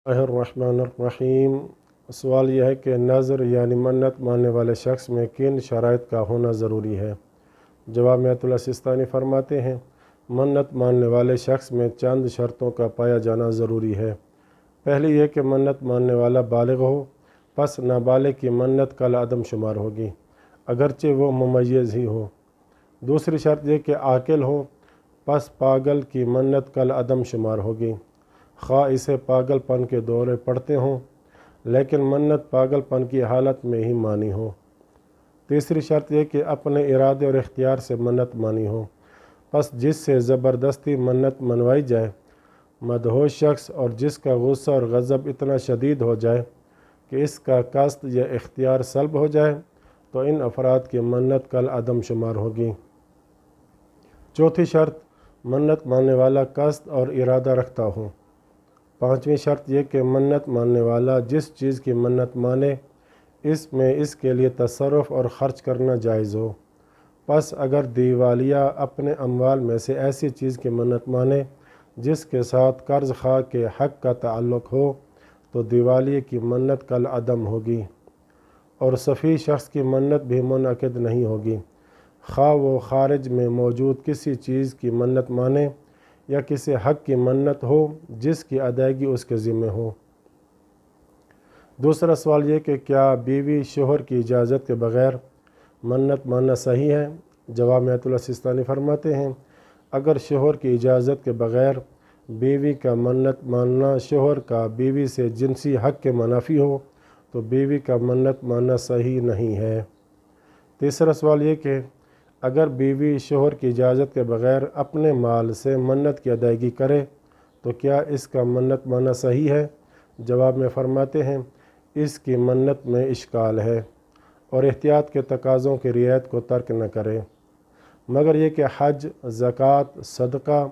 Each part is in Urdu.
الرحمن سوال یہ ہے کہ نظر یعنی منت ماننے والے شخص میں کن شرائط کا ہونا ضروری ہے؟ جواب میں آیت اللہ سستانی فرماتے ہیں، منت ماننے والے شخص میں چند شرطوں کا پایا جانا ضروری ہے۔ پہلی یہ کہ منت ماننے والا بالغ ہو، پس نابالغ کی منت کالعدم شمار ہوگی، اگرچہ وہ ممیز ہی ہو۔ دوسری شرط یہ کہ عاقل ہو، پس پاگل کی منت کالعدم شمار ہوگی، خواہ اسے پاگل پن کے دورے پڑتے ہوں، لیکن منت پاگل پن کی حالت میں ہی مانی ہو۔ تیسری شرط یہ کہ اپنے ارادے اور اختیار سے منت مانی ہو، پس جس سے زبردستی منت منوائی جائے، مدہوش شخص اور جس کا غصہ اور غضب اتنا شدید ہو جائے کہ اس کا قصد یا اختیار سلب ہو جائے، تو ان افراد کی منت کالعدم شمار ہوگی۔ چوتھی شرط، منت ماننے والا قصد اور ارادہ رکھتا ہو۔ پانچویں شرط یہ کہ منت ماننے والا جس چیز کی منت مانے، اس میں اس کے لیے تصرف اور خرچ کرنا جائز ہو۔ پس اگر دیوالیہ اپنے اموال میں سے ایسی چیز کی منت مانے جس کے ساتھ قرض خواہ کے حق کا تعلق ہو، تو دیوالیے کی منت کالعدم ہوگی، اور سفیہ شخص کی منت بھی منعقد نہیں ہوگی، خواہ وہ خارج میں موجود کسی چیز کی منت مانے یا کسی حق کی منت ہو جس کی ادائیگی اس کے ذمہ ہو۔ دوسرا سوال یہ کہ کیا بیوی شوہر کی اجازت کے بغیر منت ماننا صحیح ہے؟ جواب میں آیت اللہ سستانی فرماتے ہیں، اگر شوہر کی اجازت کے بغیر بیوی کا منت ماننا شوہر کا بیوی سے جنسی حق کے منافی ہو تو بیوی کا منت ماننا صحیح نہیں ہے۔ تیسرا سوال یہ کہ اگر بیوی شوہر کی اجازت کے بغیر اپنے مال سے منت کی ادائیگی کرے تو کیا اس کا منت ماننا صحیح ہے؟ جواب میں فرماتے ہیں، اس کی منت میں اشکال ہے، اور احتیاط کے تقاضوں کی رعایت کو ترک نہ کرے، مگر یہ کہ حج، زکوٰۃ، صدقہ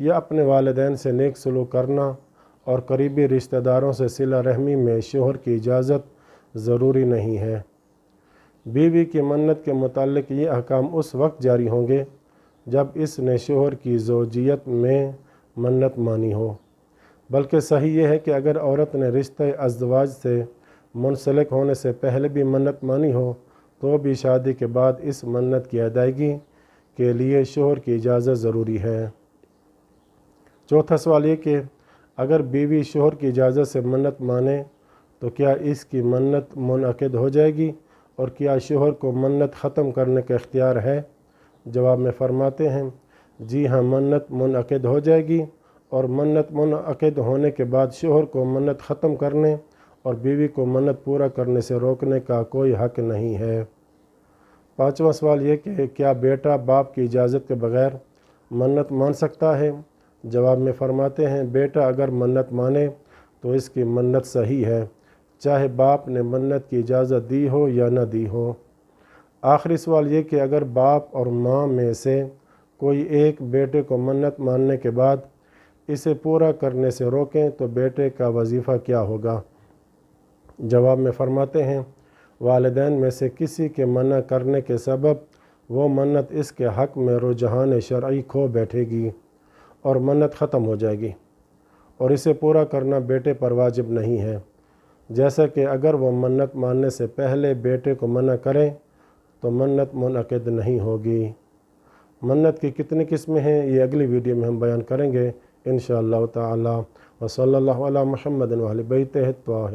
یا اپنے والدین سے نیک سلوک کرنا اور قریبی رشتہ داروں سے صلہ رحمی میں شوہر کی اجازت ضروری نہیں ہے۔ بیوی کی منت کے متعلق یہ احکام اس وقت جاری ہوں گے جب اس نے شوہر کی زوجیت میں منت مانی ہو، بلکہ صحیح یہ ہے کہ اگر عورت نے رشتہ ازدواج سے منسلک ہونے سے پہلے بھی منت مانی ہو تو بھی شادی کے بعد اس منت کی ادائیگی کے لیے شوہر کی اجازت ضروری ہے۔ چوتھا سوال یہ کہ اگر بیوی شوہر کی اجازت سے منت مانے تو کیا اس کی منت منعقد ہو جائے گی، اور کیا شوہر کو منت ختم کرنے کا اختیار ہے؟ جواب میں فرماتے ہیں، جی ہاں، منت منعقد ہو جائے گی، اور منت منعقد ہونے کے بعد شوہر کو منت ختم کرنے اور بیوی کو منت پورا کرنے سے روکنے کا کوئی حق نہیں ہے۔ پانچواں سوال یہ کہ کیا بیٹا باپ کی اجازت کے بغیر منت مان سکتا ہے؟ جواب میں فرماتے ہیں، بیٹا اگر منت مانے تو اس کی منت صحیح ہے، چاہے باپ نے منت کی اجازت دی ہو یا نہ دی ہو۔ آخری سوال یہ کہ اگر باپ اور ماں میں سے کوئی ایک بیٹے کو منت ماننے کے بعد اسے پورا کرنے سے روکیں تو بیٹے کا وظیفہ کیا ہوگا؟ جواب میں فرماتے ہیں، والدین میں سے کسی کے منع کرنے کے سبب وہ منت اس کے حق میں رجحان شرعی کھو بیٹھے گی اور منت ختم ہو جائے گی، اور اسے پورا کرنا بیٹے پر واجب نہیں ہے، جیسا کہ اگر وہ منت ماننے سے پہلے بیٹے کو منع کریں تو منت منعقد نہیں ہوگی۔ منت کی کتنی قسمیں ہیں یہ اگلی ویڈیو میں ہم بیان کریں گے انشاءاللہ تعالی۔ وصلی اللہ علی محمد و اہل بیتہ الطاہرین۔